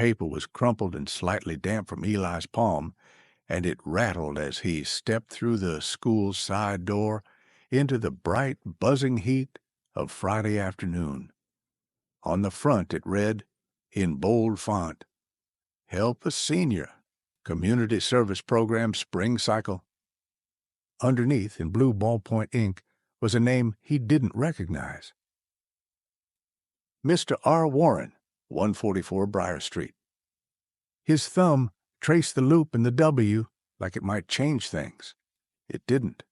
paper was crumpled and slightly damp from Eli's palm, and it rattled as he stepped through the school's side door into the bright, buzzing heat of Friday afternoon. On the front it read, in bold font, "Help a Senior, Community Service Program Spring Cycle." Underneath, in blue ballpoint ink, was a name he didn't recognize. Mr. R. Warren, 144 Briar Street. His thumb traced the loop in the W like it might change things. It didn't.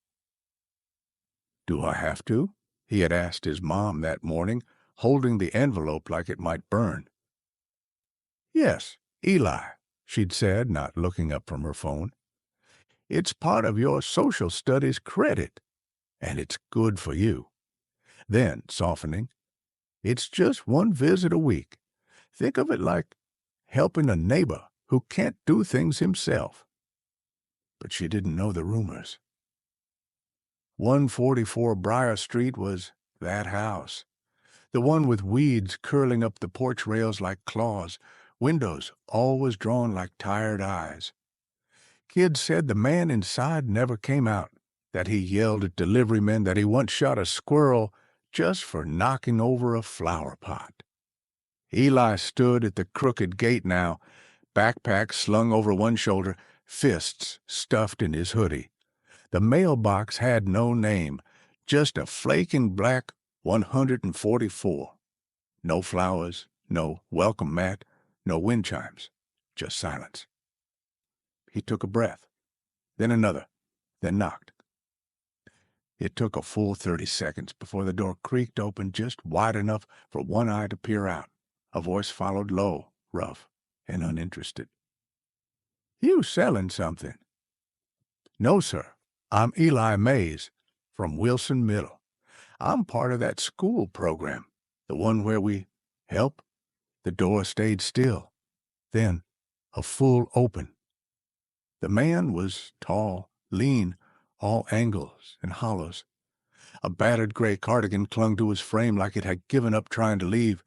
"Do I have to?" he had asked his mom that morning, holding the envelope like it might burn. "Yes, Eli," she'd said, not looking up from her phone. "It's part of your social studies credit, and it's good for you." Then, softening, "It's just one visit a week. Think of it like helping a neighbor who can't do things himself." But she didn't know the rumors. 144 Briar Street was that house, the one with weeds curling up the porch rails like claws, windows always drawn like tired eyes. Kids said the man inside never came out, that he yelled at delivery men, that he once shot a squirrel just for knocking over a flower pot. Eli stood at the crooked gate now, backpack slung over one shoulder, fists stuffed in his hoodie. The mailbox had no name, just a flaking black 144. No flowers, no welcome mat, no wind chimes, just silence. He took a breath, then another, then knocked. It took a full 30 seconds before the door creaked open just wide enough for one eye to peer out. A voice followed, low, rough, and uninterested. "You selling something?" "No, sir. I'm Eli Mays, from Wilson Middle. I'm part of that school program, the one where we help." The door stayed still, then a full open. The man was tall, lean, all angles and hollows. A battered gray cardigan clung to his frame like it had given up trying to leave.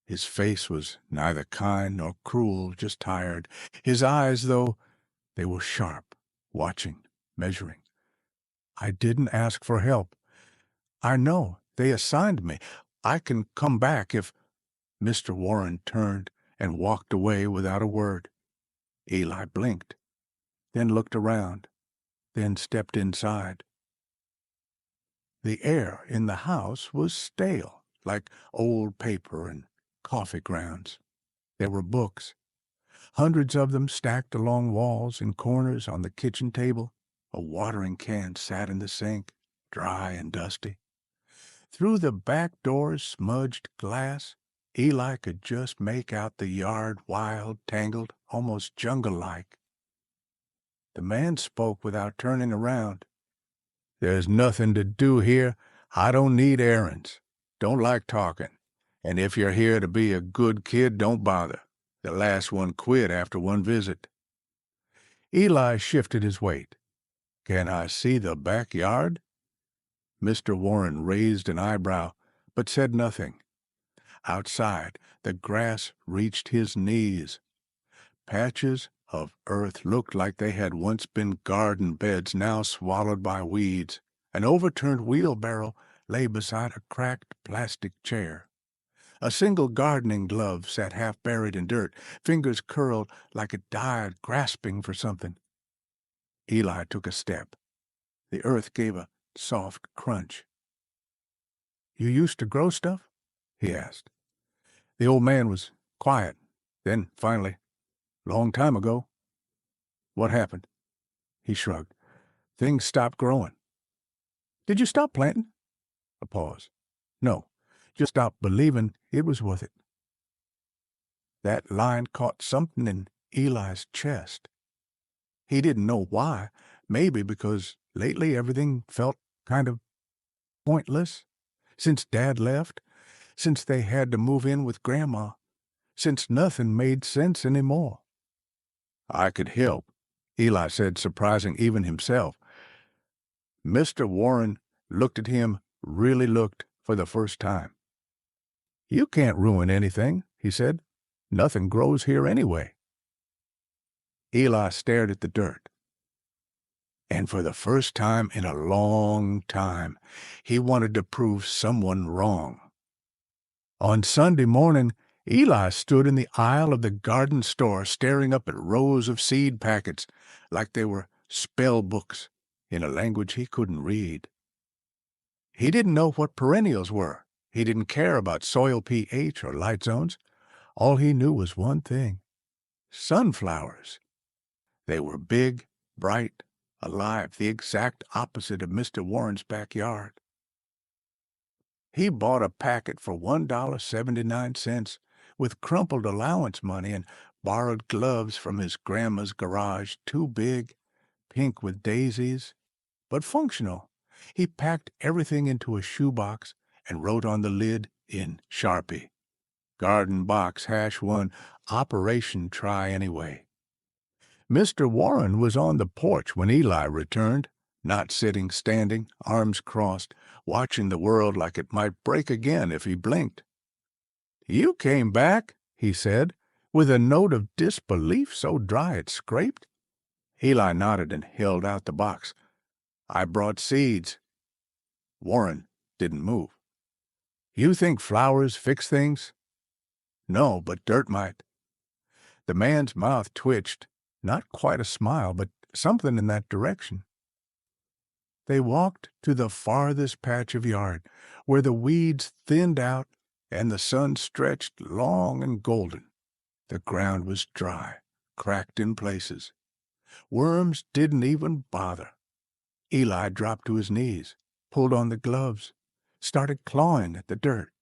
His face was neither kind nor cruel, just tired. His eyes, though, they were sharp, watching, measuring. "I didn't ask for help. I know. They assigned me. I can come back if—" Mr. Warren turned and walked away without a word. Eli blinked, then looked around, then stepped inside. The air in the house was stale, like old paper and coffee grounds. There were books, hundreds of them stacked along walls and corners on the kitchen table. A watering can sat in the sink, dry and dusty. Through the back door's smudged glass, Eli could just make out the yard, wild, tangled, almost jungle-like. The man spoke without turning around. "There's nothing to do here. I don't need errands. Don't like talking. And if you're here to be a good kid, don't bother. The last one quit after one visit." Eli shifted his weight. "Can I see the backyard?" Mr. Warren raised an eyebrow, but said nothing. Outside, the grass reached his knees. Patches of earth looked like they had once been garden beds, now swallowed by weeds. An overturned wheelbarrow lay beside a cracked plastic chair. A single gardening glove sat half buried in dirt, fingers curled like a died grasping for something. Eli took a step. The earth gave a soft crunch. "You used to grow stuff?" he asked. The old man was quiet. Then, finally, "Long time ago." "What happened?" He shrugged. "Things stopped growing." "Did you stop planting?" A pause. "No, just stopped believing it was worth it." That line caught something in Eli's chest. He didn't know why. Maybe because lately everything felt kind of pointless. Since Dad left, since they had to move in with Grandma, since nothing made sense anymore. "I could help," Eli said, surprising even himself. Mr. Warren looked at him, really looked, for the first time. "You can't ruin anything," he said. Nothing grows here anyway." Eli stared at the dirt, and for the first time in a long time, he wanted to prove someone wrong. On Sunday morning, Eli stood in the aisle of the garden store staring up at rows of seed packets like they were spell books in a language he couldn't read. He didn't know what perennials were. He didn't care about soil pH or light zones. All he knew was one thing: sunflowers. They were big, bright, alive, the exact opposite of Mr. Warren's backyard. He bought a packet for $1.79 with crumpled allowance money and borrowed gloves from his grandma's garage, too big, pink with daisies, but functional. He packed everything into a shoebox and wrote on the lid in Sharpie, "Garden Box #1, Operation Try Anyway." Mr. Warren was on the porch when Eli returned, not sitting, standing, arms crossed, watching the world like it might break again if he blinked. "You came back," he said, with a note of disbelief so dry it scraped. Eli nodded and held out the box. "I brought seeds." Warren didn't move. "You think flowers fix things?" "No, but dirt might." The man's mouth twitched, not quite a smile, but something in that direction. They walked to the farthest patch of yard, where the weeds thinned out and the sun stretched long and golden. The ground was dry, cracked in places. Worms didn't even bother. Eli dropped to his knees, pulled on the gloves, started clawing at the dirt.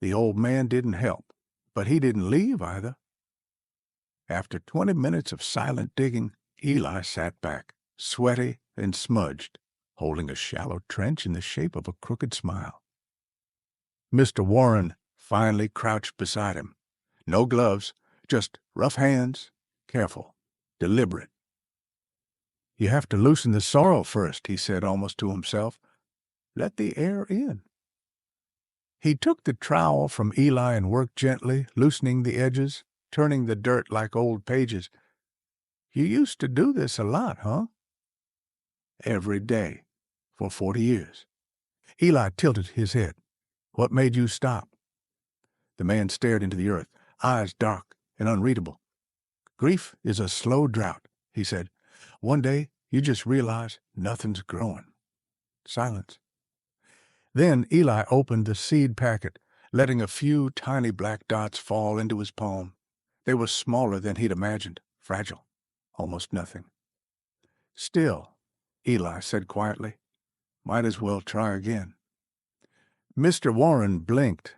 The old man didn't help, but he didn't leave either. After 20 minutes of silent digging, Eli sat back, sweaty and smudged, holding a shallow trench in the shape of a crooked smile. Mr. Warren finally crouched beside him. No gloves, just rough hands, careful, deliberate. "You have to loosen the soil first," he said almost to himself. "Let the air in." He took the trowel from Eli and worked gently, loosening the edges, turning the dirt like old pages. "You used to do this a lot, huh?" "Every day, for 40 years. Eli tilted his head. "What made you stop?" The man stared into the earth, eyes dark and unreadable. "Grief is a slow drought," he said. "One day you just realize nothing's growing." Silence. Then Eli opened the seed packet, letting a few tiny black dots fall into his palm. They were smaller than he'd imagined, fragile, almost nothing. "Still," Eli said quietly, "might as well try again." Mr. Warren blinked.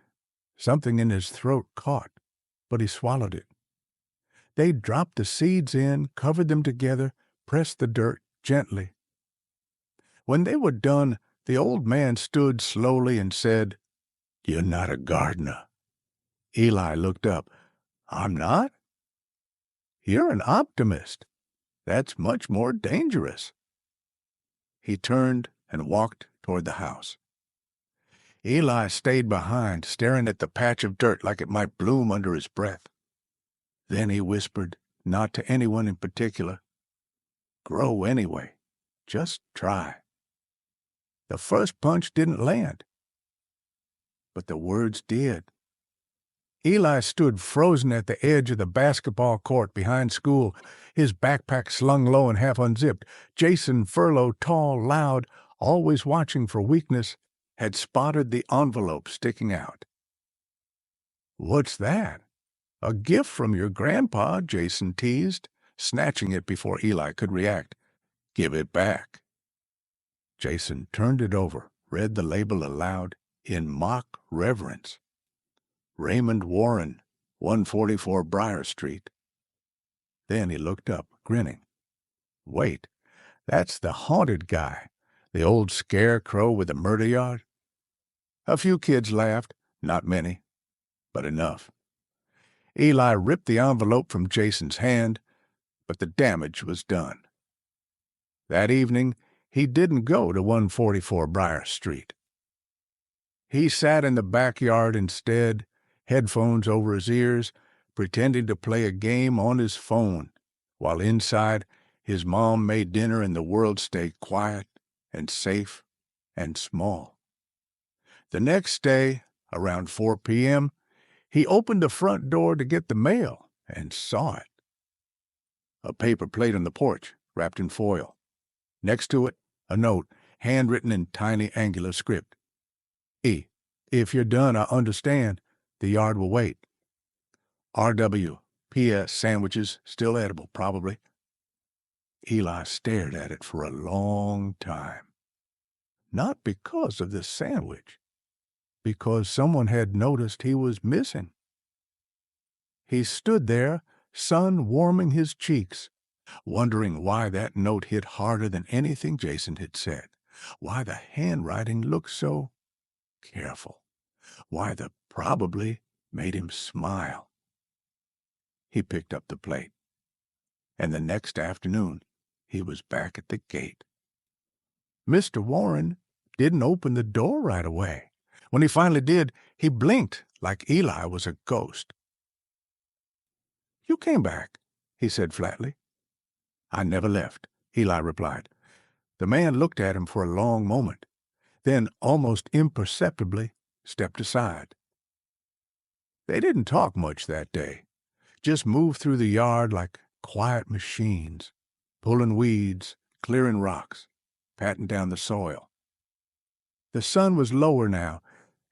Something in his throat caught, but he swallowed it. They dropped the seeds in, covered them together, pressed the dirt gently. When they were done, the old man stood slowly and said, "You're not a gardener." Eli looked up. "I'm not?" "You're an optimist. That's much more dangerous." He turned and walked toward the house. Eli stayed behind, staring at the patch of dirt like it might bloom under his breath. Then he whispered, not to anyone in particular, "Grow anyway. Just try." The first punch didn't land, but the words did. Eli stood frozen at the edge of the basketball court behind school, his backpack slung low and half unzipped. Jason Furlow, tall, loud, always watching for weakness, had spotted the envelope sticking out. "What's that?" "A gift from your grandpa," Jason teased, snatching it before Eli could react. "Give it back." Jason turned it over, read the label aloud in mock reverence. "Raymond Warren, 144 Briar Street." Then he looked up, grinning. "Wait, that's the haunted guy, the old scarecrow with the murder yard?" A few kids laughed, not many, but enough. Eli ripped the envelope from Jason's hand, but the damage was done. That evening, he didn't go to 144 Briar Street. He sat in the backyard instead, headphones over his ears, pretending to play a game on his phone, while inside his mom made dinner and the world stayed quiet and safe and small. The next day, around 4 p.m., he opened the front door to get the mail and saw it. A paper plate on the porch, wrapped in foil. Next to it, a note, handwritten in tiny angular script. E. If you're done, I understand. The yard will wait. R.W. P.S. Sandwiches, still edible, probably. Eli stared at it for a long time. Not because of the sandwich, because someone had noticed he was missing. He stood there, sun warming his cheeks, wondering why that note hit harder than anything Jason had said, why the handwriting looked so careful, why the probably made him smile. He picked up the plate, and the next afternoon he was back at the gate. Mr. Warren didn't open the door right away. When he finally did, he blinked like Eli was a ghost. "You came back," he said flatly. "I never left," Eli replied. The man looked at him for a long moment, then almost imperceptibly stepped aside. They didn't talk much that day, just moved through the yard like quiet machines, pulling weeds, clearing rocks, patting down the soil. The sun was lower now,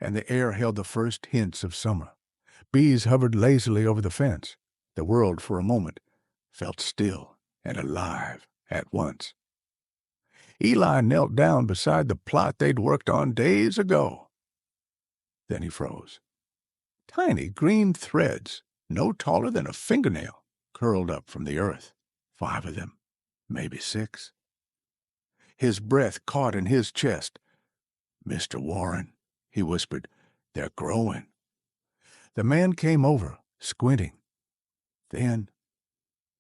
and the air held the first hints of summer. Bees hovered lazily over the fence. The world, for a moment, felt still and alive at once. Eli knelt down beside the plot they'd worked on days ago. Then he froze. Tiny green threads, no taller than a fingernail, curled up from the earth. 5 of them, maybe 6. His breath caught in his chest. "Mr. Warren," he whispered, "they're growing." The man came over, squinting. Then,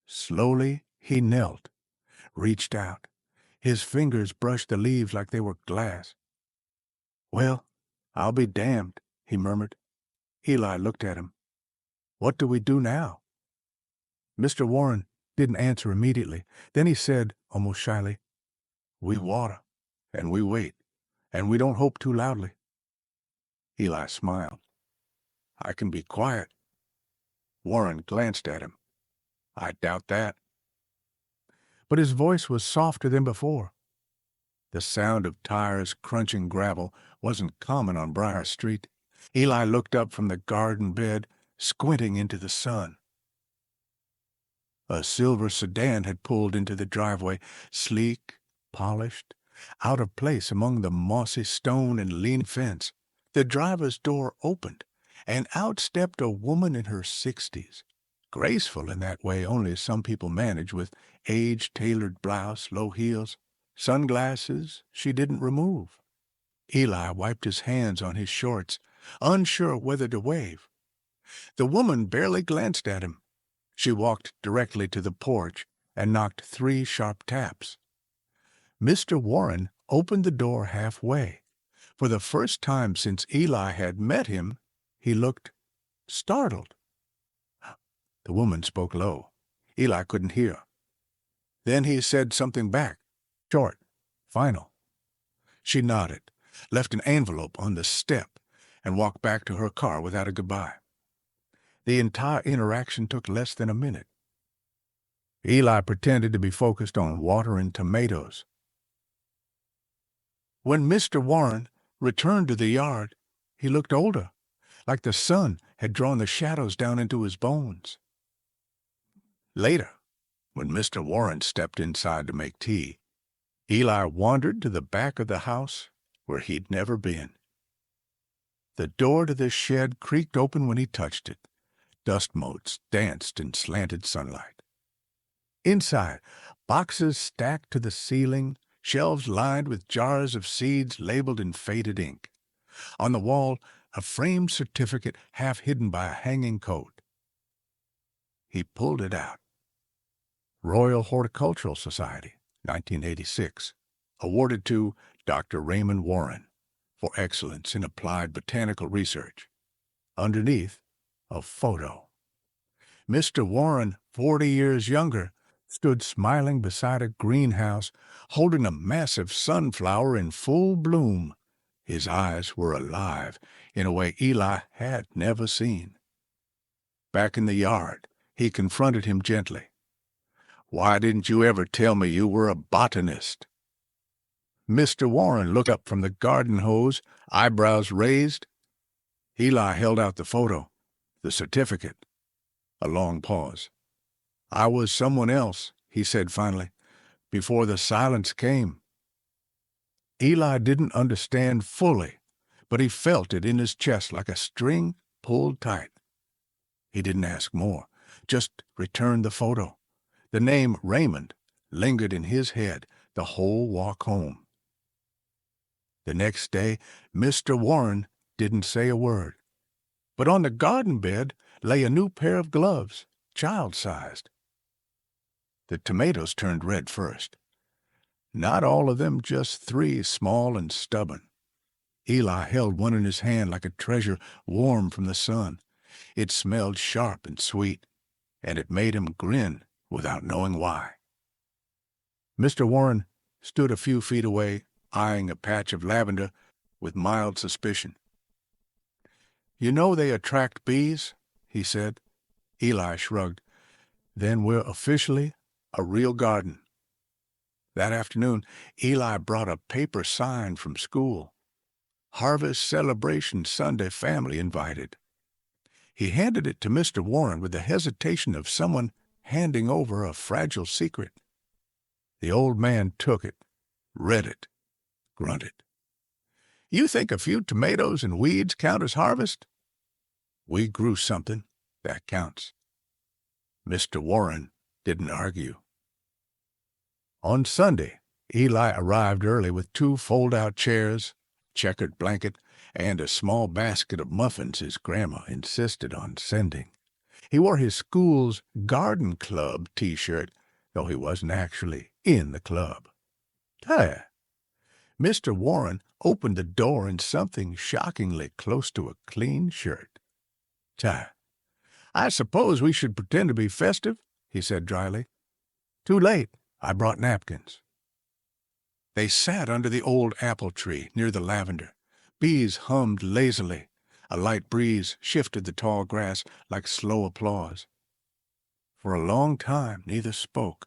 slowly, he knelt, reached out. His fingers brushed the leaves like they were glass. "Well, I'll be damned," he murmured. Eli looked at him. "What do we do now?" Mr. Warren didn't answer immediately. Then he said, almost shyly, "We water, and we wait, and we don't hope too loudly." Eli smiled. "I can be quiet." Warren glanced at him. "I doubt that." But his voice was softer than before. The sound of tires crunching gravel wasn't common on Briar Street. Eli looked up from the garden bed, squinting into the sun. A silver sedan had pulled into the driveway, sleek, polished, out of place among the mossy stone and lean fence. The driver's door opened, and out stepped a woman in her 60s, graceful in that way only some people manage, with age-tailored blouse, low heels, sunglasses she didn't remove. Eli wiped his hands on his shorts, unsure whether to wave. The woman barely glanced at him. She walked directly to the porch and knocked 3 sharp taps. Mr. Warren opened the door halfway. For the first time since Eli had met him, he looked startled. The woman spoke low. Eli couldn't hear. Then he said something back, short, final. She nodded, left an envelope on the step, and walked back to her car without a goodbye. The entire interaction took less than a minute. Eli pretended to be focused on watering tomatoes. When Mr. Warren returned to the yard, he looked older, like the sun had drawn the shadows down into his bones. Later, when Mr. Warren stepped inside to make tea, Eli wandered to the back of the house where he'd never been. The door to the shed creaked open when he touched it. Dust motes danced in slanted sunlight. Inside, boxes stacked to the ceiling, shelves lined with jars of seeds labeled in faded ink. On the wall, a framed certificate half hidden by a hanging coat. He pulled it out. Royal Horticultural Society, 1986. Awarded to Dr. Raymond Warren for excellence in applied botanical research. Underneath, a photo. Mr. Warren, 40 years younger, stood smiling beside a greenhouse, holding a massive sunflower in full bloom. His eyes were alive in a way Eli had never seen. Back in the yard, he confronted him gently. "Why didn't you ever tell me you were a botanist?" Mr. Warren looked up from the garden hose, eyebrows raised. Eli held out the photo, the certificate. A long pause. "I was someone else," he said finally, "before the silence came." Eli didn't understand fully, but he felt it in his chest like a string pulled tight. He didn't ask more, just returned the photo. The name Raymond lingered in his head the whole walk home. The next day, Mr. Warren didn't say a word, but on the garden bed lay a new pair of gloves, child-sized. The tomatoes turned red first. Not all of them, just 3, small and stubborn. Eli held one in his hand like a treasure warm from the sun. It smelled sharp and sweet, and it made him grin without knowing why. Mr. Warren stood a few feet away, eyeing a patch of lavender with mild suspicion. "You know they attract bees," he said. Eli shrugged. "Then we're officially a real garden." That afternoon, Eli brought a paper sign from school. "Harvest Celebration Sunday, family invited." He handed it to Mr. Warren with the hesitation of someone handing over a fragile secret. The old man took it, read it, grunted. "You think a few tomatoes and weeds count as harvest? We grew something. That counts." Mr. Warren didn't argue. On Sunday, Eli arrived early with 2 fold-out chairs, checkered blanket, and a small basket of muffins his grandma insisted on sending. He wore his school's garden club T-shirt, though he wasn't actually in the club. Hey! Mr. Warren opened the door in something shockingly close to a clean shirt. "I suppose we should pretend to be festive," he said dryly. "Too late. I brought napkins." They sat under the old apple tree near the lavender. Bees hummed lazily. A light breeze shifted the tall grass like slow applause. For a long time neither spoke.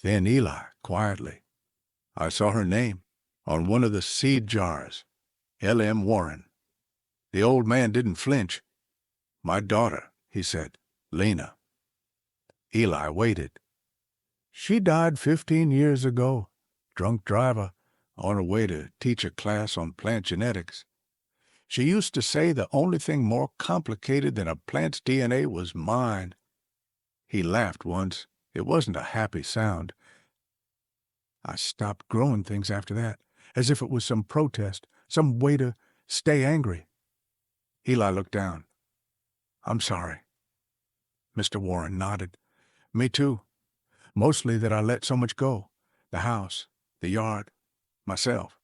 Then Eli, quietly, "I saw her name on one of the seed jars, L.M. Warren." The old man didn't flinch. "My daughter," he said, "Lena." Eli waited. "She died 15 years ago. Drunk driver, on her way to teach a class on plant genetics. She used to say the only thing more complicated than a plant's DNA was mine." He laughed once. It wasn't a happy sound. "I stopped growing things after that, as if it was some protest, some way to stay angry." Eli looked down. "I'm sorry." Mr. Warren nodded. "Me too. Mostly that I let so much go. The house, the yard, myself."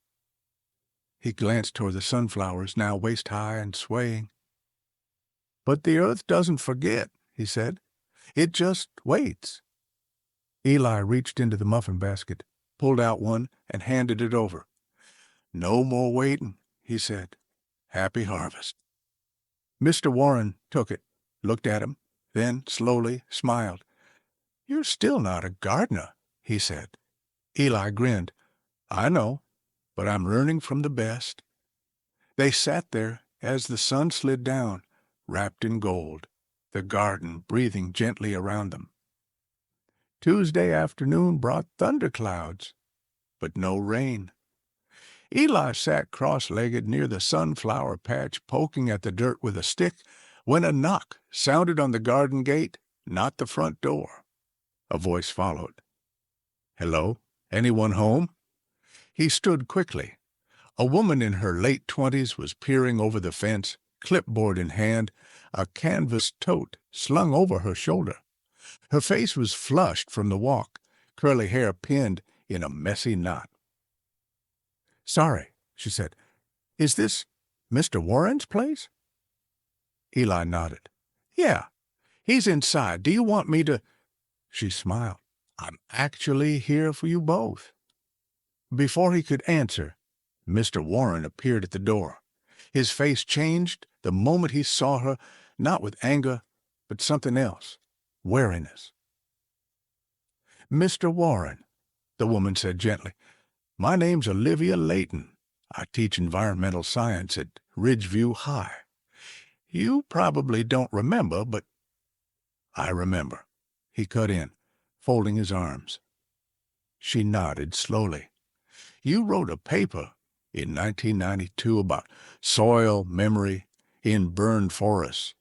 He glanced toward the sunflowers, now waist-high and swaying. "But the earth doesn't forget," he said. "It just waits." Eli reached into the muffin basket, pulled out one, and handed it over. "No more waiting," he said. "Happy harvest." Mr. Warren took it, looked at him, then slowly smiled. "You're still not a gardener," he said. Eli grinned. "I know, but I'm learning from the best." They sat there as the sun slid down, wrapped in gold, the garden breathing gently around them. Tuesday afternoon brought thunderclouds, but no rain. Eli sat cross-legged near the sunflower patch, poking at the dirt with a stick, when a knock sounded on the garden gate, not the front door. A voice followed. "Hello? Anyone home?" He stood quickly. A woman in her late 20s was peering over the fence, clipboard in hand, a canvas tote slung over her shoulder. Her face was flushed from the walk, curly hair pinned in a messy knot. "Sorry," she said. "Is this Mr. Warren's place?" Eli nodded. "Yeah. He's inside. Do you want me to—" She smiled. "I'm actually here for you both." Before he could answer, Mr. Warren appeared at the door. His face changed the moment he saw her, not with anger, but something else, wariness. "Mr. Warren," the woman said gently, "my name's Olivia Layton. I teach environmental science at Ridgeview High. You probably don't remember, but—" "I remember," he cut in, folding his arms. She nodded slowly. "You wrote a paper in 1992 about soil memory in burned forests.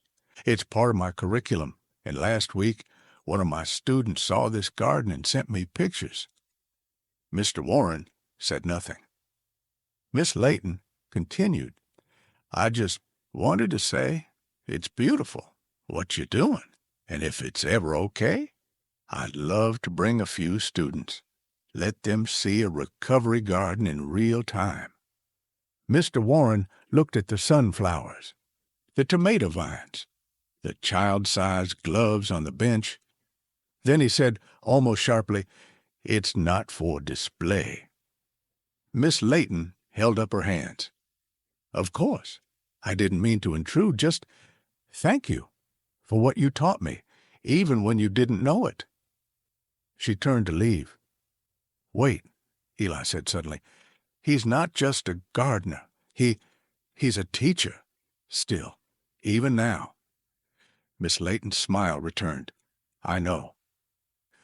It's part of my curriculum, and last week one of my students saw this garden and sent me pictures." Mr. Warren said nothing. Miss Layton continued, "I just wanted to say it's beautiful, what you're doing, and if it's ever okay, I'd love to bring a few students. Let them see a recovery garden in real time." Mr. Warren looked at the sunflowers, the tomato vines, the child-sized gloves on the bench. Then he said, almost sharply, "It's not for display." Miss Layton held up her hands. "Of course, I didn't mean to intrude. Just thank you for what you taught me, even when you didn't know it." She turned to leave. "Wait," Eli said suddenly. "He's not just a gardener. He's a teacher. Still, even now." Miss Layton's smile returned. "I know."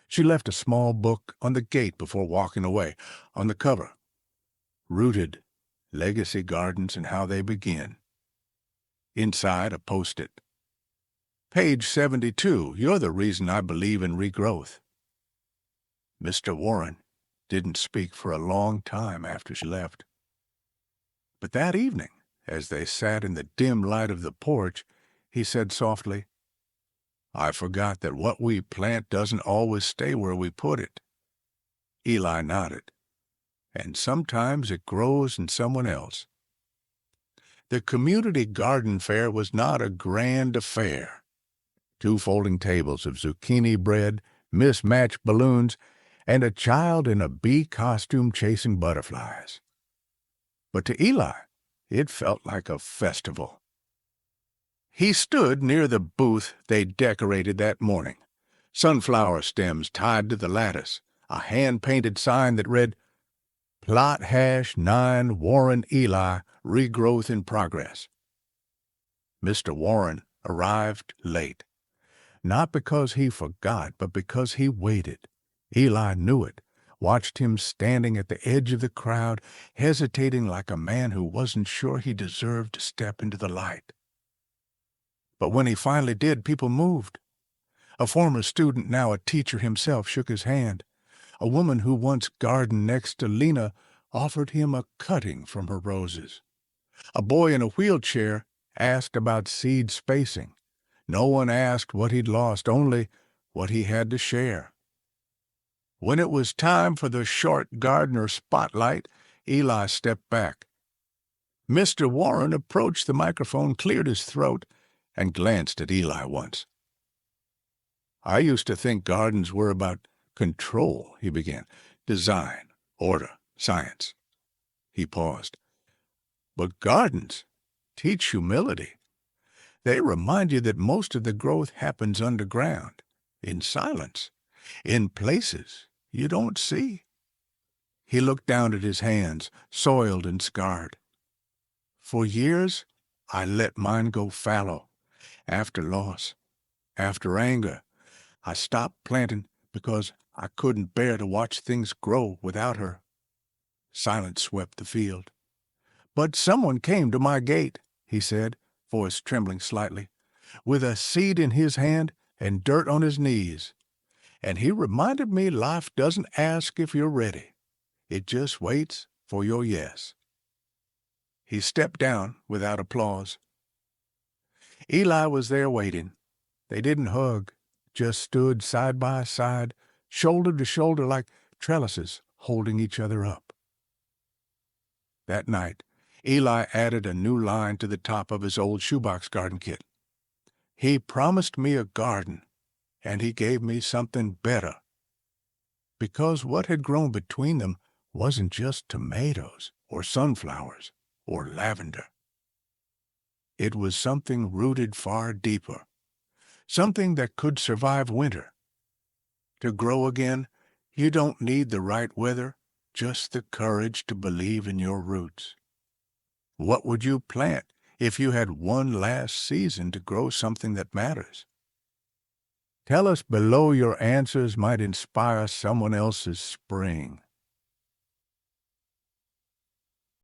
She left a small book on the gate before walking away. On the cover, "Rooted: Legacy Gardens and How They Begin." Inside, a post-it. "Page 72. You're the reason I believe in regrowth." Mr. Warren didn't speak for a long time after she left. But that evening, as they sat in the dim light of the porch, he said softly, "I forgot that what we plant doesn't always stay where we put it." Eli nodded. "And sometimes it grows in someone else." The community garden fair was not a grand affair. 2 folding tables of zucchini bread, mismatched balloons, and a child in a bee costume chasing butterflies. But to Eli, it felt like a festival. He stood near the booth they'd decorated that morning. Sunflower stems tied to the lattice, a hand-painted sign that read, "Plot #9 Warren Eli, Regrowth in Progress." Mr. Warren arrived late. Not because he forgot, but because he waited. Eli knew it, watched him standing at the edge of the crowd, hesitating like a man who wasn't sure he deserved to step into the light. But when he finally did, people moved. A former student, now a teacher himself, shook his hand. A woman who once gardened next to Lena offered him a cutting from her roses. A boy in a wheelchair asked about seed spacing. No one asked what he'd lost, only what he had to share. When it was time for the short gardener spotlight, Eli stepped back. Mr. Warren approached the microphone, cleared his throat, and glanced at Eli once. "I used to think gardens were about control," he began. "Design, order, science." He paused. "But gardens teach humility. They remind you that most of the growth happens underground, in silence, in places you don't see." He looked down at his hands, soiled and scarred. "For years, I let mine go fallow. After loss, after anger, I stopped planting because I couldn't bear to watch things grow without her." Silence swept the field. "But someone came to my gate," he said, voice trembling slightly, "with a seed in his hand and dirt on his knees. And he reminded me life doesn't ask if you're ready. It just waits for your yes." He stepped down without applause. Eli was there waiting. They didn't hug, just stood side by side, shoulder to shoulder like trellises holding each other up. That night, Eli added a new line to the top of his old shoebox garden kit. He promised me a garden, and he gave me something better, because what had grown between them wasn't just tomatoes or sunflowers or lavender. It was something rooted far deeper, something that could survive winter. To grow again, you don't need the right weather, just the courage to believe in your roots. What would you plant if you had one last season to grow something that matters? Tell us below. Your answers might inspire someone else's spring.